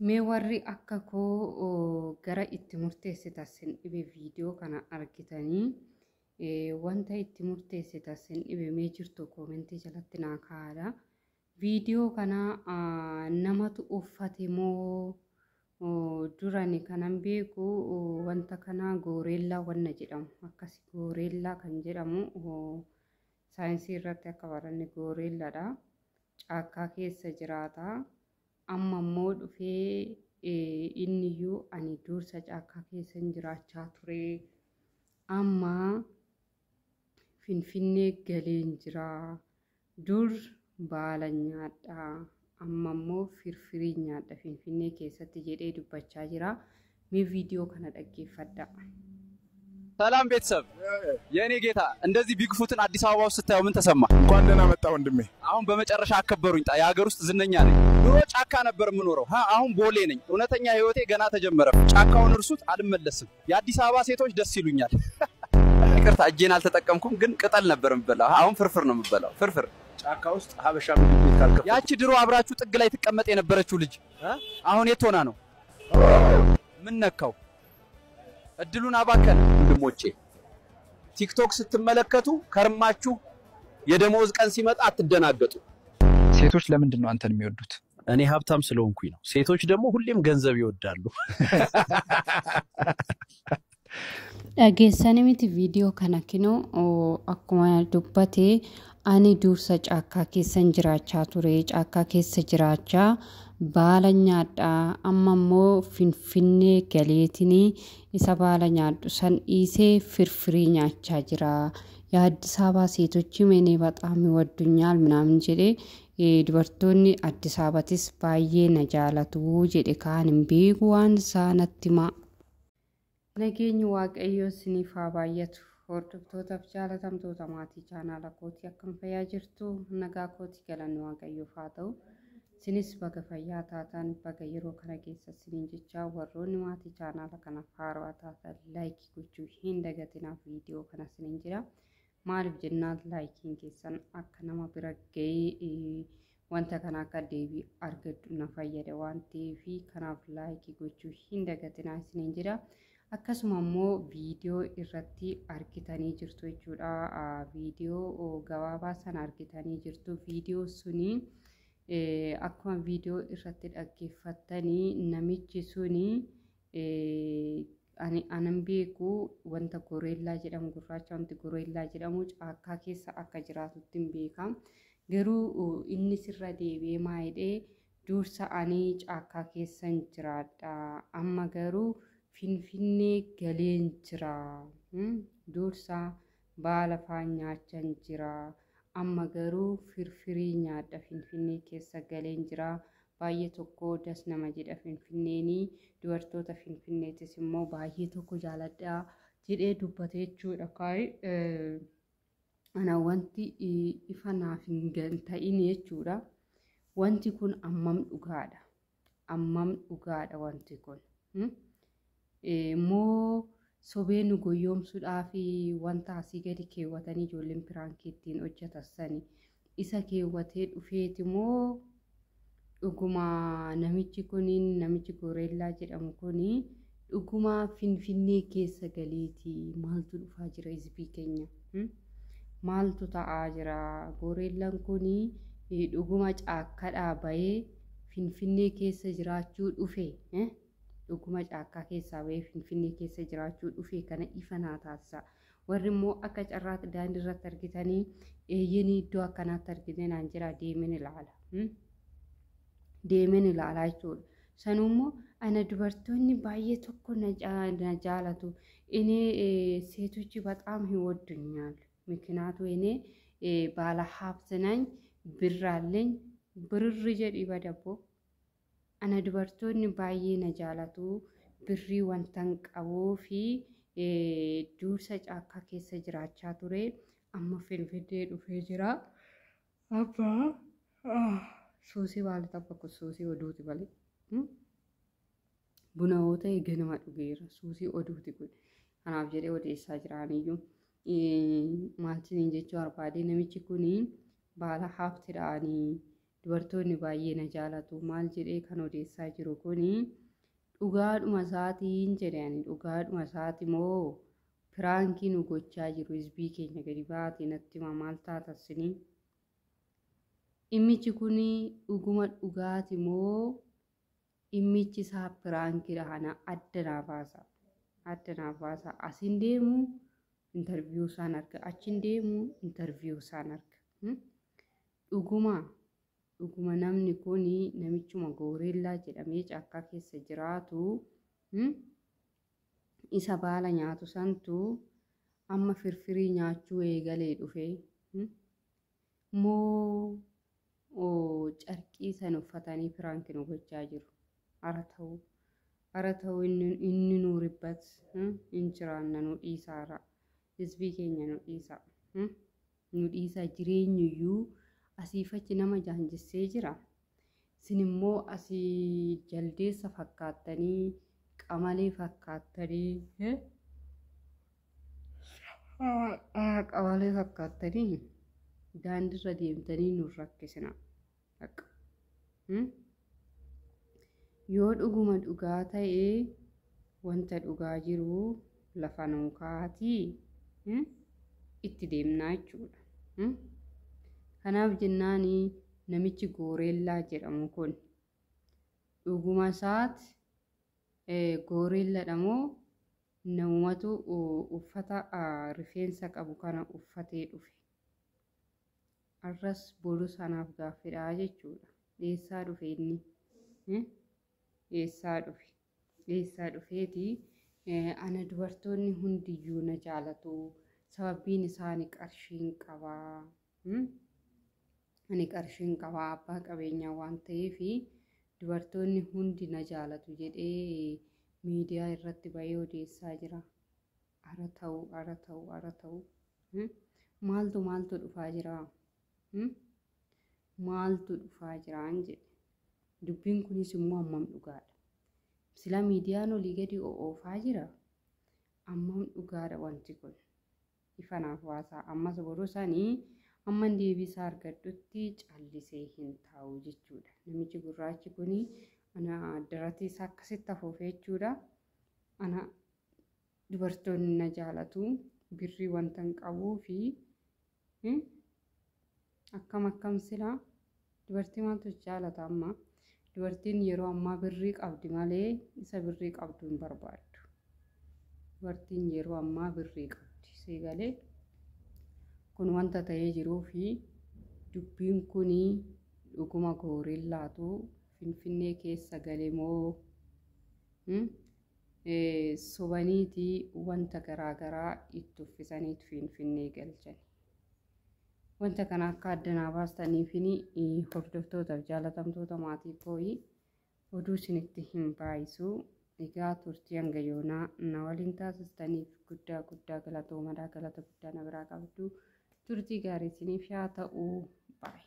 Mee warri akka koo gara itti murteessita sin dhibe viidiyoo kana argitanii wanta itti murteessita sin dhibe mee jirtu koomentii jalatti naa kaa'aa. Viidiyoo kana namatu uffate moo durani kanan beeku wanta kana gooreellaa wanna jedhamu akkasi gooreellaa kan jedhamu saayinsii irratti akka baranne gooreellaadha. Caakkaa keessa jiraata. Amma immoo dhufee inniyyuu ani dursa caakkaa keessa jiraachaa ture. Amma Finfinnee galeen jira. Dur baala nyaadha. Amma immoo firfirii nyaadha Finfinnee keessatti jedhee dubbachaa jira. Mee viidiyoo kana dhaggeeffadha. ሰላም ቤተሰብ የኔ ጌታ እንደዚህ ቢግፉትን አዲስ አበባ ውስጥ ስታዩ ምን ተሰማ? እንኳን ደህና መጣ ወንድሜ። አሁን በመጨረሻ አከበሩኝ። የሀገር ውስጥ ዝነኛ ነኝ። ድሮ ጫካ ነበር የምኖረው። አሁን ቦሌ ነኝ። እውነተኛ ህይወቴ ገና ተጀመረ። ጫካውን እርሱት አልመለስም። የአዲስ አበባ ሴቶች ደስ ይሉኛል። ይቅርታ እጄን አልተጠቀምኩም ግን ቅጠል ነበር የምበላው። አሁን ፍርፍር ነው የምበላው። ፍርፍር ጫካ ውስጥ ሀበሻ ምግብ ቤት ካልከፈተ ያቺ ድሮ አብራችሁ ጥግ ላይ ተቀመጥ የነበረችው ልጅ አሁን የት ሆና ነው? ምን ነካው? እድሉን አባከን ወንድሞቼ። ቲክቶክ ስትመለከቱ ከርማችሁ የደሞዝ ቀን ሲመጣ አትደናገጡ። ሴቶች ለምንድን ነው አንተን የሚወዱት? እኔ ሀብታም ስለሆንኩኝ ነው። ሴቶች ደግሞ ሁሌም ገንዘብ ይወዳሉ። Dhageessanii miti viidiyoo kana kinoo akkuma dubbate ani dursa caakkaa keessa jiraachaa ture. Caakkaa keessa jiraachaa baala nyaadha. Amma immoo Finfinnee galeetinii isa baala nyaadhu san dhiisee firfirii nyaachaa jira. የአዲስ አበባ ሴቶች ምን በጣም ይወዱኛል ምናምን ጀዴ ድበርቶኒ አዲስ አበባትስ ባዬ ነጃለቱ ጀዴ ካንም ቢጉዋን ሳነቲማ Nageenyi waaqayyoo isiniif haa baay'atu. Hordoftootaf jaalatamtoota maatii chaanaala kootii akkam fayyaa jirtu nagaa kootii galanni waaqayyoof haa ta'u. Isinis baga fayyaa taatan baga yeroo kana keessa isiniin jechaa warroonni maatii chaanaala kanaaf haarawaa taatan laayikii gochuu hin dagatinaa viidiyoo kana isiniin jira. Maaliif jennaan laayikiin keessan akka nama bira ga'ee wanta kana akka deebii argadhu na fayyada waan ta'eef kanaaf laayikii gochuu hin dagatinaa isiniin jira. Akkasuma immoo viidiyoo irratti argitanii jirtu jechuudha. Viidiyoo gabaabaa sana argitanii jirtu. Viidiyoo suni akkuma viidiyoo irratti dhaggeeffattanii namichi suni anan beeku wanta goreellaa jedhamu gurraacha wanti goreellaa jedhamu caakkaa keessa akka jiraatutti hin beekam. Garuu inni sirra deebi'ee maayidhee dursa ani caakkaa keessa jiraadha. Amma garuu Finfinnee galeen jira. Dursa baala faan nyaachan jira. Amma garuu firfirii nyaadha Finfinnee keessa galeen jira. Baay'ee tokko das nama jedha Finfinneeni. Dubartoota Finfinneetis immoo baay'ee tokko jaaladha jedhee dubbate jechuudha. Ana wanti ifa naaf hin ta'in jechuudha. Wanti kun ammam dhugaadha. Ammam dhugaadha wanti kun. Moo sobee nu goyoomsuudhaaf wanta asii gadi keewwatanii ijoolleen piraankii ittiin hojjetan isa keewwatee dhufeeti moo dhuguma namichi kuniin namichi goreellaa jedhamu kuni dhuguma Finfinnee keessa galeeti maaltu dhufaa jira hizbii keenya maaltu ta'aa jira goreellaan kuni dhuguma caakkaadhaa bahee Finfinnee keessa jiraachuu dhufe dhuguma caakkaa keessaa bahee Finfinnee keessa jiraachuu dhufe kana ifa naa taasisa. Warri immoo akka carraatti daandii irratti argitanii eeyyanii iddoo akkanaatti argitee naan jira deemen ilaala. Deemen ilaalaa jechuudha. Sanummoo ana dubartoonni baay'ee tokko na jaalatu. Inni seetochi በጣም ይወዱኛል. ምክንያቱም እኔ ባለ ሀብት ነኝ ብር አለኝ ብርር ጀዲ በደቦ ana dubartoonni baay'ee na jaalatu birrii wantan qabuu fi dursa caakkaa keessa jiraachaa ture amma Finfinnee dhufee jira. Abba suusii baala taphaku suusii oduuti malee buna yoo ta'e ganama dhugeera suusii oduuti kun kanaaf jedhee odeessaa jiraaniyyuu maaltiin jechuu barbaade namichi kun baala haftidhaanii dubartoonni baay'ee na jaalatu maal jedhee kan odeessaa jiru kuni dhugaadhuma isaatiin jedhani dhugaadhuma isaati moo piraankii nu gochaa jiru hizbii keenya gadi baatee natti maal taatassini immichi kuni dhuguma dhugaati moo immichi isaa piraankiidha kana adda naaf baasa asin deemu interview isaan arga achin deemu interview isaan arga dhuguma namni kuni namichuma gooreellaa jedhamee caakkaa keessa jiraatu isa baala nyaatu santu amma firfirii nyaachuu eegalee dhufe moo carqii san uffatanii piraankii nu gochaa jiru ara ta'u inni nu ribbat injiraanna nu dhiisaara hizbii keenya nu dhiisa jireenyiyyuu asiifachi nama jaanjissee jira sin immoo asii jaldeessa fakkaattanii qamalee fakkaattanii daandirra deemtanii nu rakkisina yoo dhuguma dhugaa ta'ee wanta dhugaa jiru lafa nuu kaatii itti deemnaa jechuudha kanaaf jennaani namichi gooreellaa jedhamu kun dhuguma isaati gooreelladha moo namumatu uffata rifeensa qabu kana uffatee dhufe arras bolu sanaaf gaaffidhaa jechuudha eessaa dhufe inni eessaa dhufeeti ana dubartoonni hundiyyuu na jaalatu sababbiin isaanii qarshiin qabaa ani qarshiin qabaa abbaa qabeenyaa waan ta'eef dubartoonni hundi na jaalatu jedhee miidiyaa irratti bahee odeessaa jira ara ta'u maaltu dhufaa jira maaltu dhufaa jiraan jedhe dubbiin kunis immoo ammam dhugaadha sila miidiyaan olii gadi oofaa jira ammam dhugaadha wanti kun ifanaaf waasaa ammas borusanii amman deebisaa argadhutti callisee hin taa'u jechuudha namichi gurraachi kuni ana darati isaa akkasitti afuufee jechuudha ana dubartoonni na jaalatu birrii wanta hin qabuu fi akkam silaa dubartii maaltu jaalata amma dubartiin yeroo ammaa birrii qabdi malee isa birrii qabdu hin barbaaddu dubartiin yeroo ammaa birrii qabdi seegalee kun wanta ta'ee jiruu fi dubbiin kuni dhuguma gooreellaatu finfinnee keessa galee moo sobaniiti wanta garaagaraa itti uffisaniitu finfinnee galchani wanta kana akka addanaa baastaniifini hordoftootaaf jaalatamtoota maatii kooyi oduu isinitti hin baayisu egaa turtii hanga yoonaa na waliin taasistaniif guddaa galatoomaa galata guddaa na biraa qabdu turtii gaarii isiniif haa ta'u baay